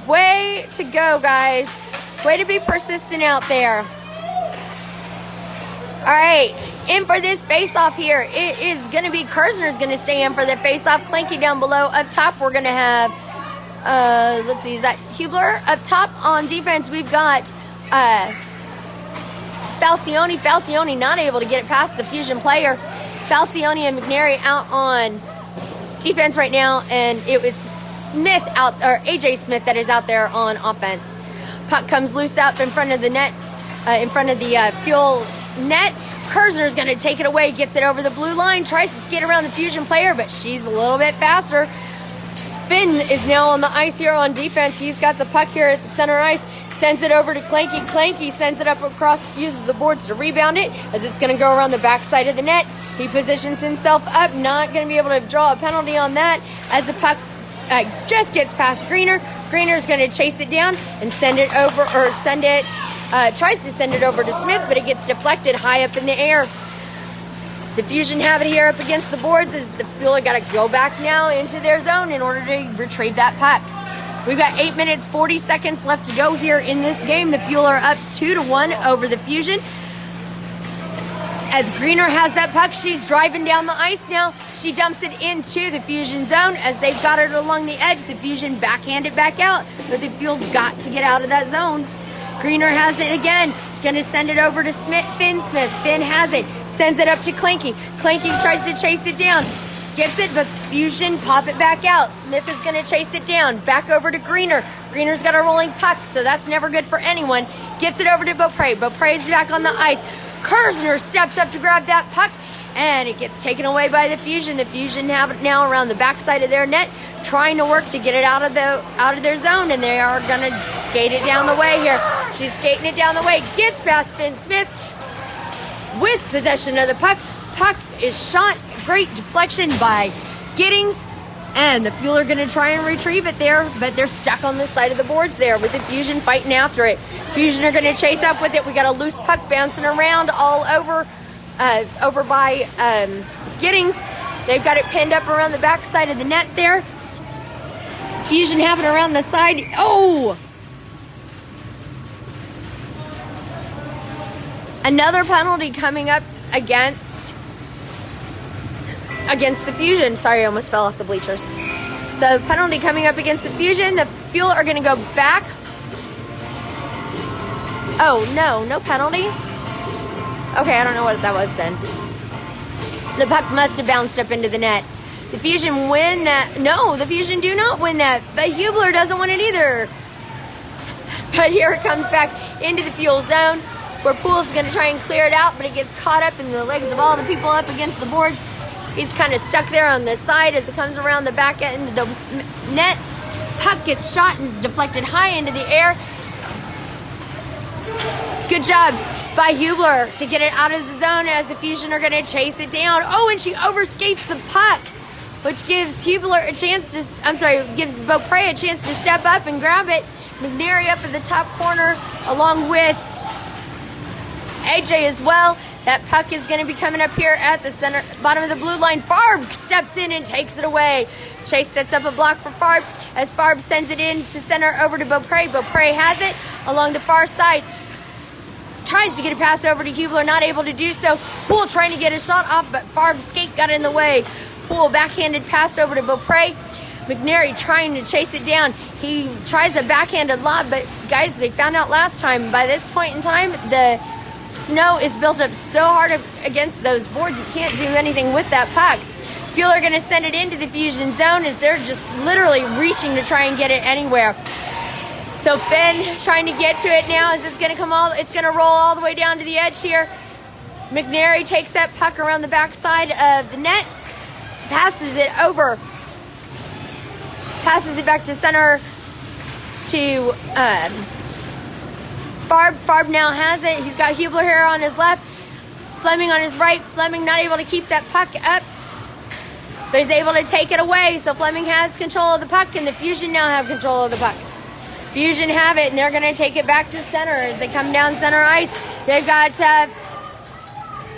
Way to go, guys. Way to be persistent out there. All right, in for this face-off here. It is going to be Kirzner's going to stay in for the face-off. Kleinke down below. Up top, we're going to have, let's see, is that Hublar? Up top on defense, we've got Falcione. Falcione not able to get it past the Fusion player. Falcione and McNary out on defense right now, and it was Smith out, or AJ Smith that is out there on offense. Puck comes loose up in front of the net, in front of the Fuel net. Kirzner's going to take it away, gets it over the blue line, tries to skid around the Fusion player, but she's a little bit faster. Finn is now on the ice here on defense. He's got the puck here at the center ice, sends it over to Kleinke. Kleinke sends it up across, uses the boards to rebound it as it's going to go around the backside of the net. He positions himself up, not going to be able to draw a penalty on that as the puck just gets past Greener. Greener's going to chase it down and send it over, or tries to send it over to Smith, but it gets deflected high up in the air. The Fusion have it here up against the boards as the Fuel got to go back now into their zone in order to retrieve that puck. We've got 8 minutes, 40 seconds left to go here in this game. The Fuel are up 2-1 over the Fusion. As Greener has that puck, she's driving down the ice now. She dumps it into the Fusion zone. As they've got it along the edge, the Fusion backhand it back out, but the Fuel got to get out of that zone. Greener has it again. Going to send it over to Finn Smith. Finn has it. Sends it up to Kleinke. Kleinke tries to chase it down. Gets it, but Fusion pop it back out. Smith is going to chase it down. Back over to Greener. Greener's got a rolling puck, so that's never good for anyone. Gets it over to Beaupre. Beaupre's back on the ice. Kirzner steps up to grab that puck, and it gets taken away by the Fusion. The Fusion have it now around the backside of their net, trying to work to get it out of their zone, and they are going to skate it down the way here. She's skating it down the way, gets past Finn Smith with possession of the puck. Puck is shot. Great deflection by Giddings, and the Fuel are going to try and retrieve it there, but they're stuck on the side of the boards there with the Fusion fighting after it. Fusion are going to chase up with it. We got a loose puck bouncing around all over by Giddings. They've got it pinned up around the backside of the net there. Fusion have it around the side. Oh! Another penalty coming up against the Fusion. Sorry, I almost fell off the bleachers. So penalty coming up against the Fusion. The Fuel are going to go back. Oh, no penalty? Okay, I don't know what that was then. The puck must have bounced up into the net. The Fusion win that. No, the Fusion do not win that. But Hublar doesn't win it either. But here it comes back into the fuel zone, where Poole's going to try and clear it out, but it gets caught up in the legs of all the people up against the boards. He's kind of stuck there on the side as it comes around the back end of the net. Puck gets shot and is deflected high into the air. Good job by Hublar to get it out of the zone as the Fusion are going to chase it down. Oh, and she overskates the puck, which gives Hublar a chance to, gives Beaupre a chance to step up and grab it. McNary up in the top corner along with AJ as well. That puck is going to be coming up here at the center, bottom of the blue line. Farb steps in and takes it away. Chase sets up a block for Farb as Farb sends it in to center over to Beaupre. Beaupre has it along the far side. Tries to get a pass over to Hublar, not able to do so. Poole trying to get a shot off, but Farb's skate got in the way. Poole backhanded pass over to Beaupre. McNary trying to chase it down. He tries a backhanded lob, but guys, they found out last time, by this point in time, the snow is built up so hard against those boards, you can't do anything with that puck. Fuel are going to send it into the Fusion zone as they're just literally reaching to try and get it anywhere. So Finn trying to get to it now as it's going to roll all the way down to the edge here. McNary takes that puck around the backside of the net, passes it over, passes it back to center to Farb. Farb now has it. He's got Hublar here on his left, Fleming on his right. Fleming not able to keep that puck up, but is able to take it away. So Fleming has control of the puck, and the Fusion now have control of the puck. Fusion have it, and they're going to take it back to center as they come down center ice. They've got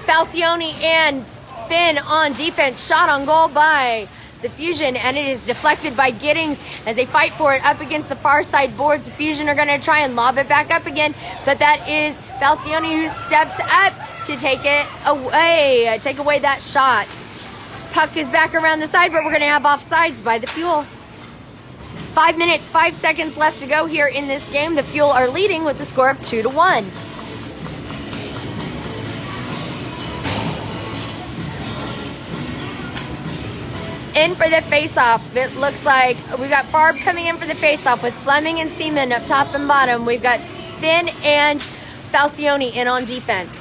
Falcione and Finn on defense. Shot on goal by the Fusion, and it is deflected by Giddings as they fight for it up against the far side boards. The Fusion are going to try and lob it back up again, but that is Falcione who steps up to take away that shot. Puck is back around the side, but we're going to have offsides by the Fuel. 5 minutes, 5 seconds left to go here in this game. The Fuel are leading with the score of 2-1. In for the face-off, it looks like we've got Farb coming in for the face-off with Fleming and Seaman up top and bottom. We've got Finn and Falcione in on defense.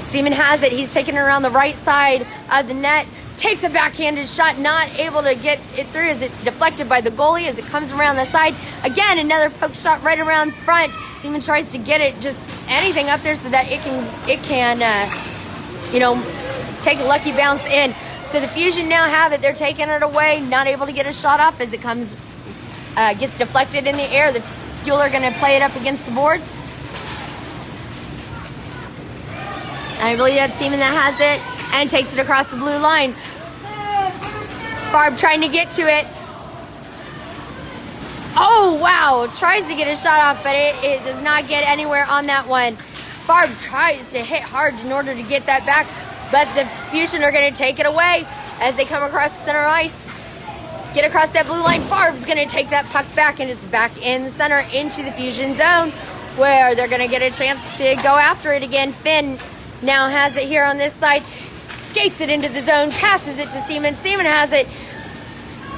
Seaman has it. He's taking it around the right side of the net. Takes a backhanded shot, not able to get it through as it's deflected by the goalie as it comes around the side. Again, another poke shot right around front. Seaman tries to get it, just anything up there so that it can take a lucky bounce in. So the Fusion now have it. They're taking it away, not able to get a shot off as it gets deflected in the air. The Fuel are going to play it up against the boards. I believe that's Seaman that has it and takes it across the blue line. Farb trying to get to it. Oh, wow. Tries to get a shot off, but it does not get anywhere on that one. Farb tries to hit hard in order to get that back, but the Fusion are going to take it away as they come across the center ice. Get across that blue line. Farb's going to take that puck back, and it's back in the center into the Fusion zone where they're going to get a chance to go after it again. Finn now has it here on this side. Skates it into the zone, passes it to Seaman. Seaman has it,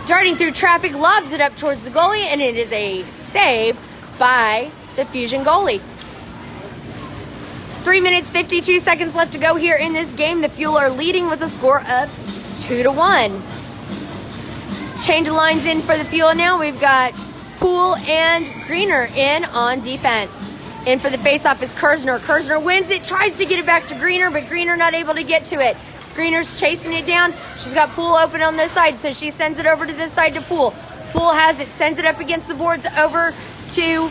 darting through traffic, lobs it up towards the goalie, and it is a save by the Fusion goalie. 3 minutes, 52 seconds left to go here in this game. The Fuel are leading with a score of 2-1. Change of lines in for the Fuel now. We've got Poole and Greener in on defense. In for the faceoff is Kirzner. Kirzner wins it, tries to get it back to Greener, but Greener not able to get to it. Greener's chasing it down. She's got Poole open on this side, so she sends it over to this side to Poole. Poole has it, sends it up against the boards over to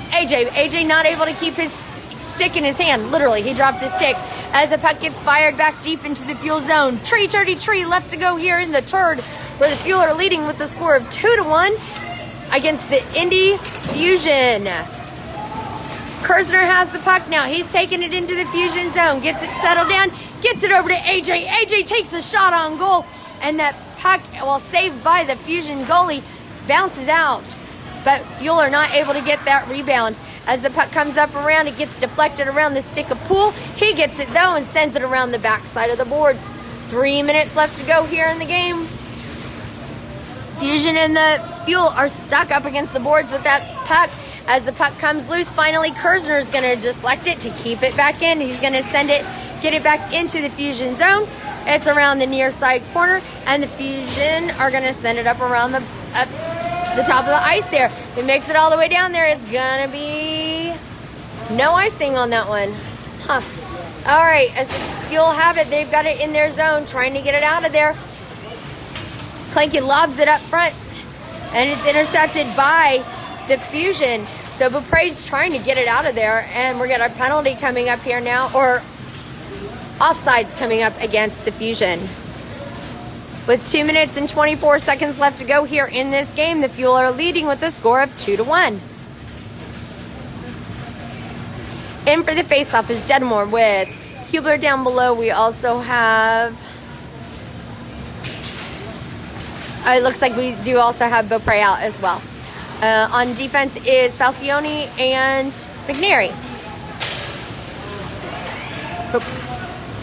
AJ. AJ not able to keep his stick in his hand. Literally, he dropped his stick as the puck gets fired back deep into the Fuel zone. Tree left to go here in the third, where the Fuel are leading with the score of 2-1 against the Indy Fusion. Kirzner has the puck now. He's taking it into the Fusion zone. Gets it settled down. Gets it over to AJ. AJ takes a shot on goal. And that puck, while saved by the Fusion goalie, bounces out. But Fuel are not able to get that rebound. As the puck comes up around, it gets deflected around the stick of Poole. He gets it, though, and sends it around the backside of the boards. 3 minutes left to go here in the game. Fusion and the Fuel are stuck up against the boards with that puck As the puck comes loose, finally Kirzner is going to deflect it to keep it back in. He's going to get it back into the Fusion zone. It's around the near side corner, and the Fusion are going to send it up around the top of the ice there. If it makes it all the way down there, it's going to be no icing on that one. Huh. All right, as you'll have it, they've got it in their zone, trying to get it out of there. Kleinke lobs it up front, and it's intercepted by the Fusion. So Beaupre's trying to get it out of there, and we're getting a penalty coming up here now, or offsides coming up against the Fusion. With 2 minutes and 24 seconds left to go here in this game, the Fuel are leading with a score of 2-1. In for the faceoff is Detamore with Hublar down below. We also have, it looks like we do also have Beaupre out as well. On defense is Falcione and McNary.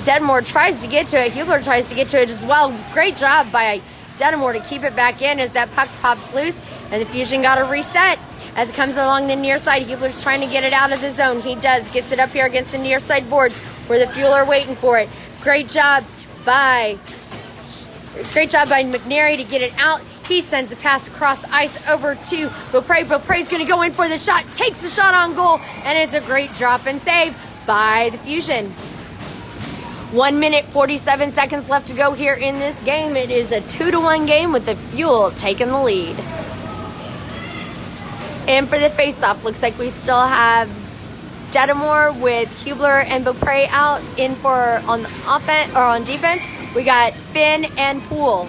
Detamore tries to get to it. Hublar tries to get to it as well. Great job by Detamore to keep it back in as that puck pops loose, and the Fusion got a reset. As it comes along the near side, Hublar's trying to get it out of the zone. He does. Gets it up here against the near side boards where the Fuel are waiting for it. Great job by McNary to get it out. He sends a pass across ice over to Beaupre. Beaupre's going to go in for the shot. Takes the shot on goal, and it's a great drop and save by the Fusion. 1 minute, 47 seconds left to go here in this game. It is a 2-1 game with the Fuel taking the lead. And for the faceoff, looks like we still have Detamore with Hublar and Beaupre out. In for on the offense or on defense, we got Finn and Poole.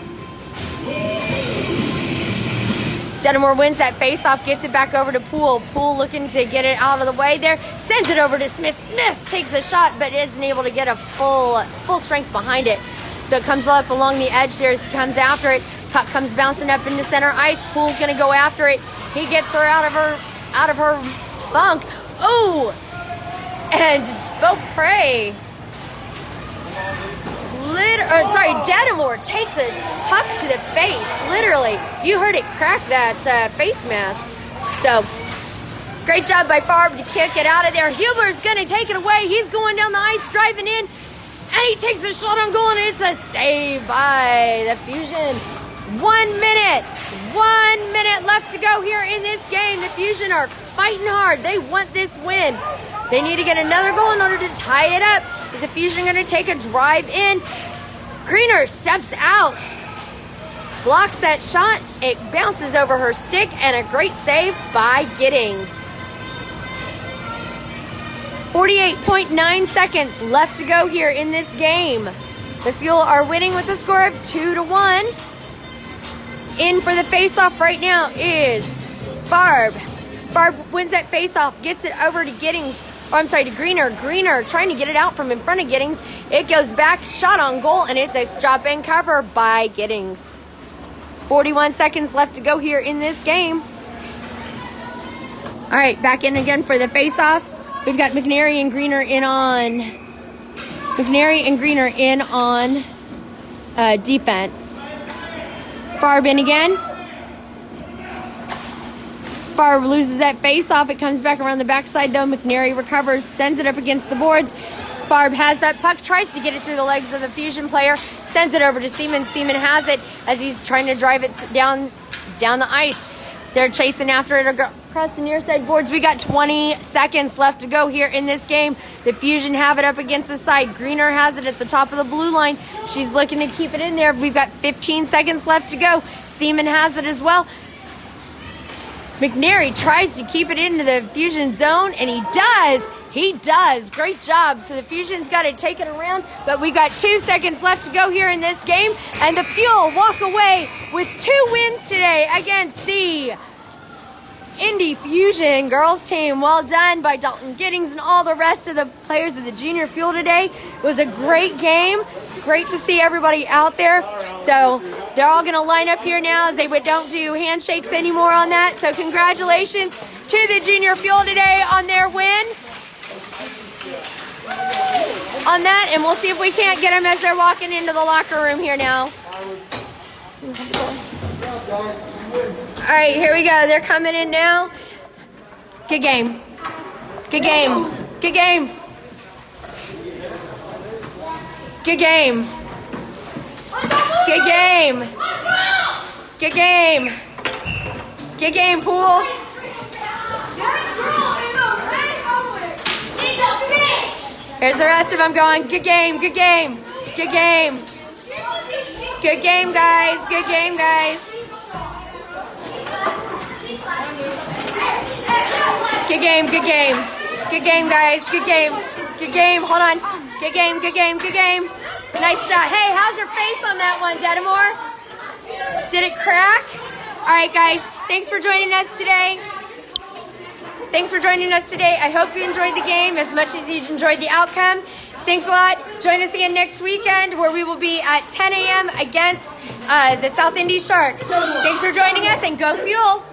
Detamore wins that faceoff, gets it back over to Poole. Poole looking to get it out of the way there, sends it over to Smith. Smith takes a shot, but isn't able to get a full strength behind it. So it comes up along the edge there as he comes after it. Puck comes bouncing up into center ice. Poole's gonna go after it. He gets her out of her bunk. Oh, and Beaupre. Detamore takes a puck to the face. Literally, you heard it crack that face mask. So, great job by Farb to kick it out of there. Hubler's gonna take it away. He's going down the ice, driving in, and he takes a shot on goal, and it's a save by the Fusion. 1 minute left to go here in this game. The Fusion are fighting hard. They want this win. They need to get another goal in order to tie it up. Is the Fusion going to take a drive in? Greener steps out, blocks that shot. It bounces over her stick, and a great save by Giddings. 48.9 seconds left to go here in this game. The Fuel are winning with a score of 2-1. In for the faceoff right now is Farb. Farb wins that faceoff, gets it over to Giddings. To Greener. Greener trying to get it out from in front of Giddings. It goes back, shot on goal, and it's a drop and cover by Giddings. 41 seconds left to go here in this game. All right, back in again for the faceoff. We've got McNary and Greener in on defense. Farb in again. Farb loses that face-off. It comes back around the backside, though. McNary recovers, sends it up against the boards. Farb has that puck, tries to get it through the legs of the Fusion player, sends it over to Seaman. Seaman has it as he's trying to drive it down the ice. They're chasing after it across the near side boards. We got 20 seconds left to go here in this game. The Fusion have it up against the side. Greener has it at the top of the blue line. She's looking to keep it in there. We've got 15 seconds left to go. Seaman has it as well. McNary tries to keep it into the Fusion zone, and he does. He does. Great job. So the Fusion's got to take it around, but we got 2 seconds left to go here in this game, and the Fuel walk away with 2 wins today against the Indy Fusion girls team. Well done by Dalton Giddings and all the rest of the players of the Junior Fuel today. It was a great game. Great to see everybody out there. So they're all going to line up here now as they don't do handshakes anymore on that. So congratulations to the Junior Fuel today on their win. On that, and we'll see if we can't get them as they're walking into the locker room here now. All right, here we go. They're coming in now. Good game. Good game. Good game. Good game. Good game. Good game. Good game, Poole. Here's the rest of them going. Good game. Good game. Good game. Good game, guys. Good game, guys. Good game. Good game. Good game, guys. Good game. Good game. Hold on. Good game. Good game. Good game. Nice shot. Hey, how's your face on that one, Detamore? Did it crack? All right, guys. Thanks for joining us today. Thanks for joining us today. I hope you enjoyed the game as much as you enjoyed the outcome. Thanks a lot. Join us again next weekend where we will be at 10 a.m. against the South Indy Sharks. Thanks for joining us and go Fuel.